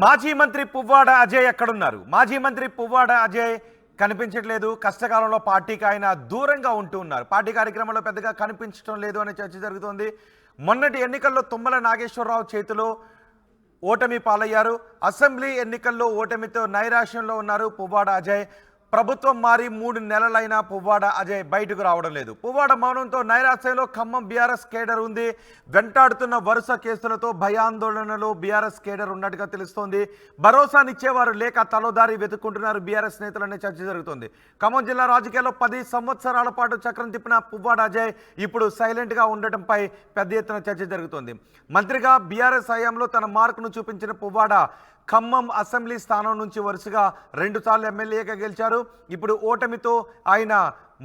మాజీ మంత్రి పువ్వాడ అజయ్ ఎక్కడున్నారు? మాజీ మంత్రి పువ్వాడ అజయ్ కనిపించట్లేదు. కష్టకాలంలో పార్టీకి ఆయన దూరంగా ఉంటూ ఉన్నారు. పార్టీ కార్యక్రమంలో పెద్దగా కనిపించడం లేదు అనే చర్చ జరుగుతోంది. మొన్నటి ఎన్నికల్లో తుమ్మల నాగేశ్వరరావు చేతిలో ఓటమి పాలయ్యారు. అసెంబ్లీ ఎన్నికల్లో ఓటమితో నైరాశ్యంలో ఉన్నారు పువ్వాడ అజయ్. ప్రభుత్వం మారి 3 నెలలైనా పువ్వాడ అజయ్ బయటకు రావడం లేదు. పువ్వాడ మౌనంతో నైరాశ్యంలో ఖమ్మం బీఆర్ఎస్ కేడర్ ఉంది. వెంటాడుతున్న వరుస కేసులతో భయాందోళనలో బీఆర్ఎస్ కేడర్ ఉన్నట్టుగా తెలుస్తోంది. భరోసానిచ్చేవారు లేక తలోదారి వెతుక్కుంటున్నారు బీఆర్ఎస్ నేతలనే చర్చ జరుగుతోంది. ఖమ్మం జిల్లా రాజకీయాల్లో 10 సంవత్సరాల పాటు చక్రం తిప్పిన పువ్వాడ అజయ్ ఇప్పుడు సైలెంట్గా ఉండటంపై పెద్ద ఎత్తున చర్చ జరుగుతోంది. మంత్రిగా బీఆర్ఎస్ హయాంలో తన మార్కును చూపించిన పువ్వాడ ఖమ్మం అసెంబ్లీ స్థానం నుంచి వరుసగా 2 సార్లు ఎమ్మెల్యేగా గెలిచారు. ఇప్పుడు ఓటమితో ఆయన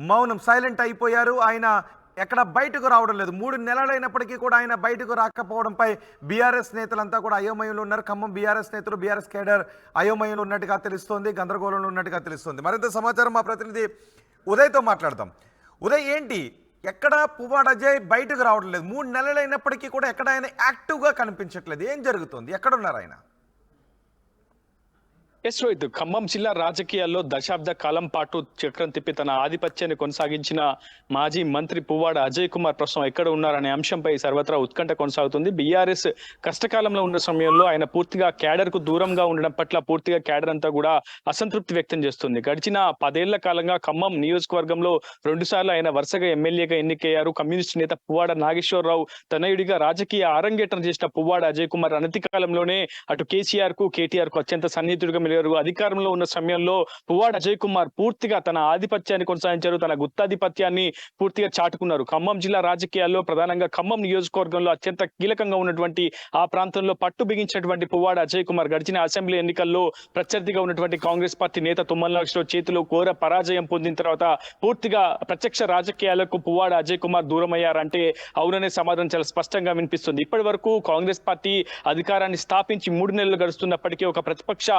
మౌనం సైలెంట్ అయిపోయారు. ఆయన ఎక్కడ బయటకు రావడం లేదు. 3 నెలలైనప్పటికీ కూడా ఆయన బయటకు రాకపోవడంపై బీఆర్ఎస్ నేతలంతా కూడా అయోమయంలో ఉన్నారు. ఖమ్మం బీఆర్ఎస్ నేతలు బీఆర్ఎస్ కేడర్ అయోమయంలో ఉన్నట్టుగా తెలుస్తోంది, గందరగోళంలో ఉన్నట్టుగా తెలుస్తోంది. మరింత సమాచారం మా ప్రతినిధి ఉదయ్తో మాట్లాడదాం. ఉదయ్, ఏంటి ఎక్కడ పువ్వాడ అజయ్ బయటకు రావడం లేదు? 3 నెలలైనప్పటికీ కూడా ఎక్కడ ఆయన యాక్టివ్గా కనిపించట్లేదు. ఏం జరుగుతుంది? ఎక్కడున్నారు ఆయన? ఎస్ రోహిత్, ఖమ్మం జిల్లా రాజకీయాల్లో దశాబ్ద కాలం పాటు చక్రం తిప్పి తన ఆధిపత్యాన్ని కొనసాగించిన మాజీ మంత్రి పువ్వాడ అజయ్ కుమార్ ప్రస్తుతం ఎక్కడ ఉన్నారనే అంశంపై సర్వత్రా ఉత్కంఠ కొనసాగుతుంది. బీఆర్ఎస్ కష్టకాలంలో ఉన్న సమయంలో ఆయన పూర్తిగా క్యాడర్ కు దూరంగా ఉండడం పట్ల పూర్తిగా క్యాడర్ అంతా కూడా అసంతృప్తి వ్యక్తం చేస్తుంది. గడిచిన 10 ఏళ్ల కాలంగా ఖమ్మం నియోజకవర్గంలో 2 సార్లు ఆయన వరుసగా ఎమ్మెల్యేగా ఎన్నికయ్యారు. కమ్యూనిస్టు నేత పువ్వాడ నాగేశ్వరరావు తనయుడిగా రాజకీయ అరంగేట్రం చేసిన పువ్వాడ అజయ్ కుమార్ అనతి కాలంలోనే అటు కేసీఆర్ కు కేటీఆర్ కు అత్యంత సన్నిహితుడిగా అధికారంలో ఉన్న సమయంలో పువ్వాడ అజయ్ కుమార్ పూర్తిగా తన ఆధిపత్యాన్ని కొనసాగించారు. తన గుత్తాధిపత్యాన్ని పూర్తిగా చాటుకున్నారు. ఖమ్మం జిల్లా రాజకీయాల్లో ప్రధానంగా ఖమ్మం నియోజకవర్గంలో అత్యంత కీలకంగా ఉన్నటువంటి ఆ ప్రాంతంలో పట్టు బిగించినటువంటి పువ్వాడ అజయ్ కుమార్ గడిచిన అసెంబ్లీ ఎన్నికల్లో ప్రత్యర్థిగా ఉన్నటువంటి కాంగ్రెస్ పార్టీ నేత తుమ్మల నాగేశ్వరరావు చేతిలో ఘోర పరాజయం పొందిన తర్వాత పూర్తిగా ప్రత్యక్ష రాజకీయాలకు పువ్వాడ అజయ్ కుమార్ దూరం అయ్యారంటే అవుననే సమాధానం చాలా స్పష్టంగా వినిపిస్తుంది. ఇప్పటి వరకు కాంగ్రెస్ పార్టీ అధికారాన్ని స్థాపించి 3 నెలలు గడుస్తున్నప్పటికీ ఒక ప్రతిపక్ష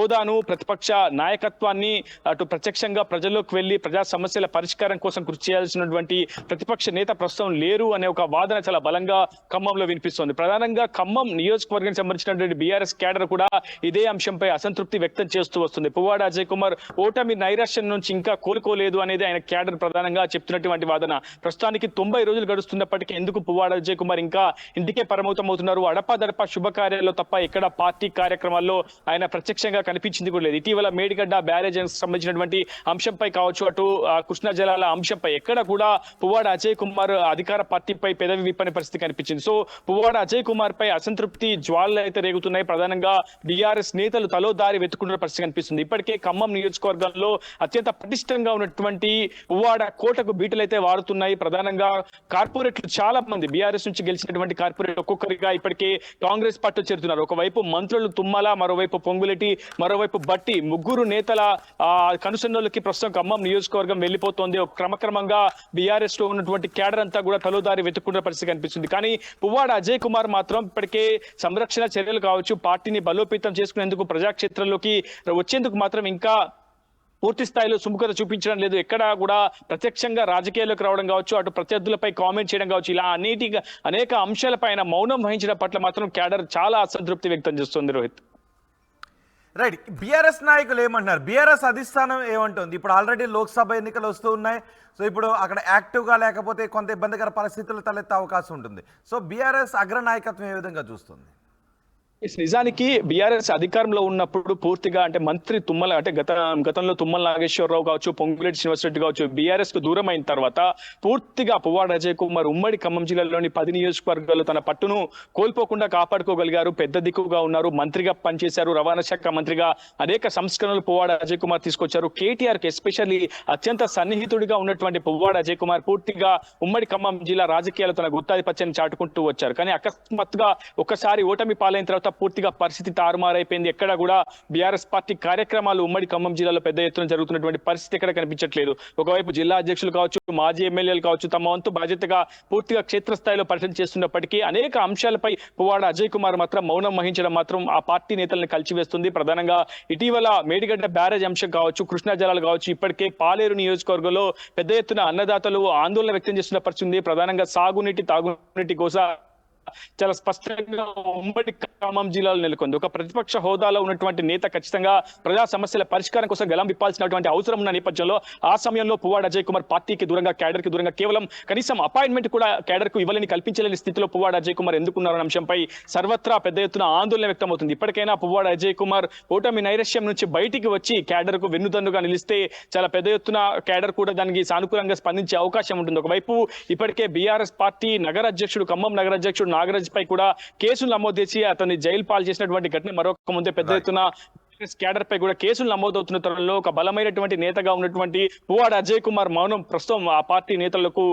హోదాను, ప్రతిపక్ష నాయకత్వాన్ని అటు ప్రత్యక్షంగా ప్రజల్లోకి వెళ్లి ప్రజా సమస్యల పరిష్కారం కోసం కృషి చేయాల్సినటువంటి ప్రతిపక్ష నేత ప్రస్తుతం లేరు అనే ఒక వాదన చాలా బలంగా ఖమ్మంలో వినిపిస్తోంది. ప్రధానంగా ఖమ్మం నియోజకవర్గానికి సంబంధించినటువంటి బీఆర్ఎస్ క్యాడర్ కూడా ఇదే అంశంపై అసంతృప్తి వ్యక్తం చేస్తూ వస్తుంది. పువ్వాడ అజయ్ కుమార్ ఓటమి నైరాశ్యం నుంచి ఇంకా కోలుకోలేదు అనేది ఆయన క్యాడర్ ప్రధానంగా చెప్తున్నటువంటి వాదన. ప్రస్తుతానికి 90 రోజులు గడుస్తున్నప్పటికీ ఎందుకు పువ్వాడ అజయ్ కుమార్ ఇంకా ఇంటికే పరిమితం అవుతున్నారు? అడపాదడపా శుభకార్యాల్లో తప్ప ఎక్కడ పార్టీ కార్యక్రమాల్లో ఆయన ప్రత్యక్షంగా కనిపించింది కూడా లేదు. ఇటీవల మేడిగడ్డ బ్యారేజ్ సంబంధించినటువంటి అంశంపై కావచ్చు, అటు కృష్ణా జలాల అంశంపై ఎక్కడ కూడా పువ్వాడ అజయ్ కుమార్ అధికార పార్టీపై పెదవి విప్పని పరిస్థితి కనిపించింది. సో పువ్వాడ అజయ్ కుమార్ పై అసంతృప్తి జ్వాలలు అయితే రేగుతున్నాయి. ప్రధానంగా బీఆర్ఎస్ నేతలు తలో దారి వెతుకుంటున్న పరిస్థితి కనిపిస్తుంది. ఇప్పటికే ఖమ్మం నియోజకవర్గంలో అత్యంత పటిష్టంగా ఉన్నటువంటి పువ్వాడ కోటకు బీటలు అయితే వారుతున్నాయి. ప్రధానంగా కార్పొరేట్లు చాలా మంది బీఆర్ఎస్ నుంచి గెలిచినటువంటి కార్పొరేట్ ఒక్కొక్కరిగా ఇప్పటికే కాంగ్రెస్ పార్టీ చేరుతున్నారు. ఒకవైపు మంత్రులు తుమ్మల, మరోవైపు పొంగులేటి, మరోవైపు బట్టి, 3 నేతల కనుసన్నోళ్ళకి ప్రస్తుతం ఖమ్మం నియోజకవర్గం వెళ్లిపోతోంది. క్రమక్రమంగా బీఆర్ఎస్ లో ఉన్నటువంటి క్యాడర్ అంతా కూడా తలోదారి వెతుక్కున్న పరిస్థితి కనిపిస్తుంది. కానీ పువ్వాడ అజయ్ కుమార్ మాత్రం ఇప్పటికే సంరక్షణ చర్యలు కావచ్చు, పార్టీని బలోపేతం చేసుకునేందుకు ప్రజాక్షేత్రంలోకి వచ్చేందుకు మాత్రం ఇంకా పూర్తి స్థాయిలో సుముఖత చూపించడం లేదు. ఎక్కడ కూడా ప్రత్యక్షంగా రాజకీయాల్లోకి రావడం కావచ్చు, అటు ప్రత్యర్థులపై కామెంట్ చేయడం కావచ్చు, ఇలా అనేక అంశాలపైన మౌనం వహించడం పట్ల మాత్రం క్యాడర్ చాలా అసంతృప్తి వ్యక్తం చేస్తుంది. రోహిత్, రైట్, బీఆర్ఎస్ నాయకులు ఏమంటున్నారు? బీఆర్ఎస్ అధిష్టానం ఏమంటుంది? ఇప్పుడు ఆల్రెడీ లోక్సభ ఎన్నికలు వస్తూ ఉన్నాయి. సో ఇప్పుడు అక్కడ యాక్టివ్గా లేకపోతే కొంత ఇబ్బందికర పరిస్థితులు తలెత్తే అవకాశం ఉంటుంది. సో బీఆర్ఎస్ అగ్రనాయకత్వం ఏ విధంగా చూస్తుంది? నిజానికి బీఆర్ఎస్ అధికారంలో ఉన్నప్పుడు పూర్తిగా అంటే మంత్రి తుమ్మల అంటే గతంలో తుమ్మల నాగేశ్వరరావు కావచ్చు, పొంగులేటి శ్రీనివాసరెడ్డి కావచ్చు, బీఆర్ఎస్ కు దూరం అయిన తర్వాత పూర్తిగా పువ్వాడ అజయ్ కుమార్ ఉమ్మడి ఖమ్మం జిల్లాలోని 10 నియోజకవర్గాల్లో తన పట్టును కోల్పోకుండా కాపాడుకోగలిగారు. పెద్ద దిక్కుగా ఉన్నారు. మంత్రిగా పనిచేశారు. రవాణా శాఖ మంత్రిగా అనేక సంస్కరణలు పువ్వాడ అజయ్ కుమార్ తీసుకొచ్చారు. కేటీఆర్ కి ఎస్పెషల్లీ అత్యంత సన్నిహితుడిగా ఉన్నటువంటి పువ్వాడ అజయ్ కుమార్ పూర్తిగా ఉమ్మడి ఖమ్మం జిల్లా రాజకీయాలు తన గుత్తాధిపత్యాన్ని చాటుకుంటూ వచ్చారు. కానీ అకస్మాత్తుగా ఒకసారి ఓటమి పాలైన తర్వాత పూర్తిగా పరిస్థితి తారుమారైపోయింది. ఎక్కడ కూడా బీఆర్ఎస్ పార్టీ కార్యక్రమాలు ఉమ్మడి ఖమ్మం జిల్లాలో పెద్ద ఎత్తున జరుగుతున్నటువంటి పరిస్థితి ఎక్కడ కనిపించట్లేదు. ఒకవైపు జిల్లా అధ్యక్షులు కావచ్చు, మాజీ ఎమ్మెల్యేలు కావచ్చు, తమ వంతు బాధ్యతగా పూర్తిగా క్షేత్రస్థాయిలో పర్యటన చేస్తున్నప్పటికీ అనేక అంశాలపై పువ్వాడ అజయ్ కుమార్ మాత్రం మౌనం వహించడం మాత్రం ఆ పార్టీ నేతలను కలిచివేస్తుంది. ప్రధానంగా ఇటీవల మేడిగడ్డ బ్యారేజ్ అంశం కావచ్చు, కృష్ణా జలాలు కావచ్చు, ఇప్పటికే పాలేరు నియోజకవర్గంలో పెద్ద ఎత్తున అన్నదాతలు ఆందోళన వ్యక్తం చేస్తున్న పరిస్థితి ఉంది. ప్రధానంగా సాగునీటి, తాగునీటి కోసం చాలా స్పష్టంగా ఉమ్మడి ఖమ్మం జిల్లాలో నెలకొంది. ఒక ప్రతిపక్ష హోదాలో ఉన్నటువంటి నేత ఖచ్చితంగా ప్రజా సమస్యల పరిష్కారం కోసం గలం విప్పాల్సినటువంటి అవసరం ఉన్న నేపథ్యంలో ఆ సమయంలో పువ్వాడ అజయ్ కుమార్ పార్టీకి దూరంగా, క్యాడర్ కి దూరంగా, కేవలం కనీసం అపాయింట్మెంట్ కూడా క్యాడర్ కు ఇవ్వలేని, కల్పించలేని స్థితిలో పువ్వాడ అజయ్ కుమార్ ఎందుకున్నారన్న అంశంపై సర్వత్రా పెద్ద ఎత్తున ఆందోళన వ్యక్తమవుతుంది. ఇప్పటికైనా పువ్వాడ అజయ్ కుమార్ ఓటమి నైరాశ్యం నుంచి బయటికి వచ్చి క్యాడర్ కు వెన్నుదన్నుగా నిలిస్తే చాలా పెద్ద ఎత్తున క్యాడర్ కూడా దానికి సానుకూలంగా స్పందించే అవకాశం ఉంటుంది. ఒకవైపు ఇప్పటికే బీఆర్ఎస్ పార్టీ నగర అధ్యక్షుడు, ఖమ్మం నగర అధ్యక్షుడు నాగరాజ్ పై కూడా కేసులు నమోదు చేసి అతన్ని జైలు పాలు చేసినటువంటి ఘటన మరొక ముందే పెద్ద ఎత్తున క్యాడర్ పై కూడా కేసులు నమోదవుతున్న తరుణంలో ఒక బలమైనటువంటి నేతగా ఉన్నటువంటి పువ్వాడ అజయ్ కుమార్ మౌనం ప్రస్తుతం ఆ పార్టీ నేతలకు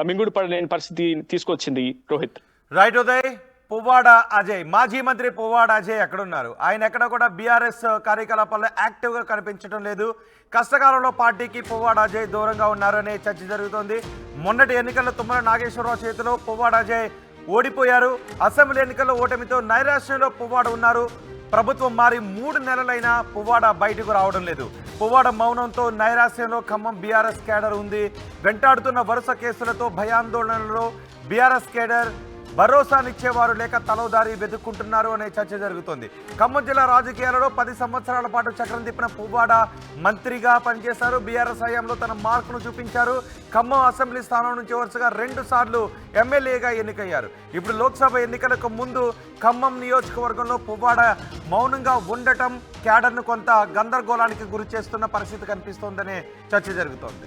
మింగుడు పడలేని పరిస్థితి తీసుకొచ్చింది. రోహిత్. రైట్ ఉదయ్, పువ్వాడ అజయ్, మాజీ మంత్రి పువ్వాడ అజయ్ ఎక్కడున్నారు? ఆయన ఎక్కడ కూడా బీఆర్ఎస్ కార్యకలాపాల్లో యాక్టివ్గా కనిపించడం లేదు. కష్టకాలంలో పార్టీకి పువ్వాడ అజయ్ దూరంగా ఉన్నారు అనే చర్చ జరుగుతోంది. మొన్నటి ఎన్నికల్లో తుమ్మల నాగేశ్వరరావు చేతిలో పువ్వాడ అజయ్ ఓడిపోయారు. అసెంబ్లీ ఎన్నికల్లో ఓటమితో నైరాశ్యంలో పువ్వాడ ఉన్నారు. ప్రభుత్వం మారి 3 నెలలైనా పువ్వాడ బయటకు రావడం లేదు. పువ్వాడ మౌనంతో నైరాశ్యంలో ఖమ్మం బీఆర్ఎస్ కేడర్ ఉంది. వెంటాడుతున్న వరుస కేసులతో భయాందోళనలో బీఆర్ఎస్ కేడర్ భరోసానిచ్చేవారు లేక తలోదారి వెతుక్కుంటున్నారు అనే చర్చ జరుగుతోంది. ఖమ్మం జిల్లా రాజకీయాలలో 10 సంవత్సరాల పాటు చక్రం తిప్పిన పువ్వాడ మంత్రిగా పనిచేశారు. బీఆర్ఎస్ హయాంలో తన మార్కును చూపించారు. ఖమ్మం అసెంబ్లీ స్థానం నుంచి వరుసగా 2 సార్లు ఎమ్మెల్యేగా ఎన్నికయ్యారు. ఇప్పుడు లోక్సభ ఎన్నికలకు ముందు ఖమ్మం నియోజకవర్గంలో పువ్వాడ మౌనంగా ఉండటం క్యాడర్ను కొంత గందరగోళానికి గురి చేస్తున్న పరిస్థితి కనిపిస్తోందనే చర్చ జరుగుతోంది.